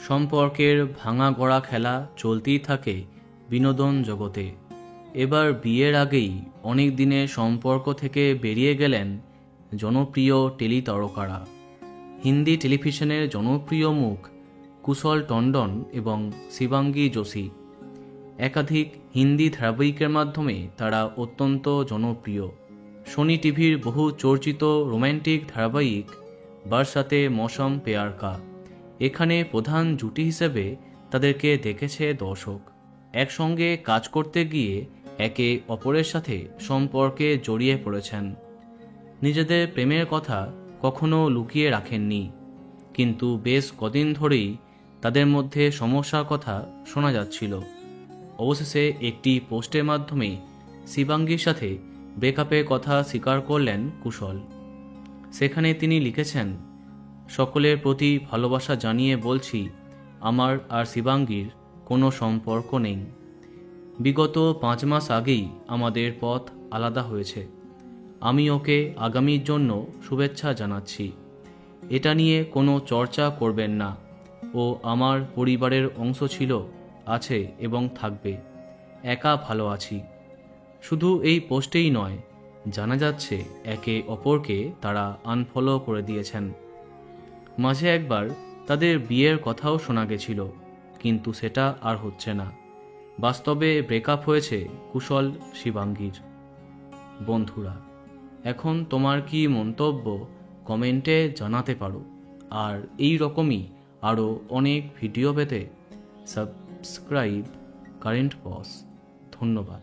সম্পর্কের ভাঙা গড়া খেলা চলতেই থাকে বিনোদন জগতে। এবার বিয়ের আগেই অনেক দিনের সম্পর্ক থেকে বেরিয়ে গেলেন জনপ্রিয় টেলি তারকারা। হিন্দি টেলিভিশনের জনপ্রিয় মুখ কুশল টন্ডন এবং শিবাঙ্গী যোশী। একাধিক হিন্দি ধারাবাহিকের মাধ্যমে তারা অত্যন্ত জনপ্রিয়। সোনি টিভির বহু চর্চিত রোম্যান্টিক ধারাবাহিক বারসাতে মৌসম প্যার কা, এখানে প্রধান জুটি হিসেবে তাদেরকে দেখেছে দর্শক। একসঙ্গে কাজ করতে গিয়ে একে অপরের সাথে সম্পর্কে জড়িয়ে পড়েছেন। নিজেদের প্রেমের কথা কখনো লুকিয়ে রাখেননি, কিন্তু বেশ কদিন ধরেই তাদের মধ্যে সমস্যার কথা শোনা যাচ্ছিল। অবশেষে একটি পোস্টের মাধ্যমে শিবাঙ্গীর সাথে ব্রেকআপের কথা স্বীকার করলেন কুশল। সেখানে তিনি লিখেছেন, সকলের প্রতি ভালোবাসা জানিয়ে বলছি, আমার আর শিবাঙ্গীর কোনো সম্পর্ক নেই। বিগত 5 মাস আগেই আমাদের পথ আলাদা হয়েছে। আমি ওকে আগামীর জন্য শুভেচ্ছা জানাচ্ছি। এটা নিয়ে কোনো চর্চা করবেন না। ও আমার পরিবারের অংশ ছিল, আছে এবং থাকবে। একা ভালো আছি। শুধু এই পোস্টেই নয়, জানা যাচ্ছে একে অপরকে তারা আনফলো করে দিয়েছেন। মাঝে একবার তাদের বিয়ের কথাও শোনা গেছিল, কিন্তু সেটা আর হচ্ছে না। বাস্তবে ব্রেকআপ হয়েছে কুশল শিবাঙ্গীর। বন্ধুরা, এখন তোমার কি মন্তব্য কমেন্টে জানাতে পারো। আর এই রকমই আরও অনেক ভিডিও পেতে সাবস্ক্রাইব কারেন্ট পজ। ধন্যবাদ।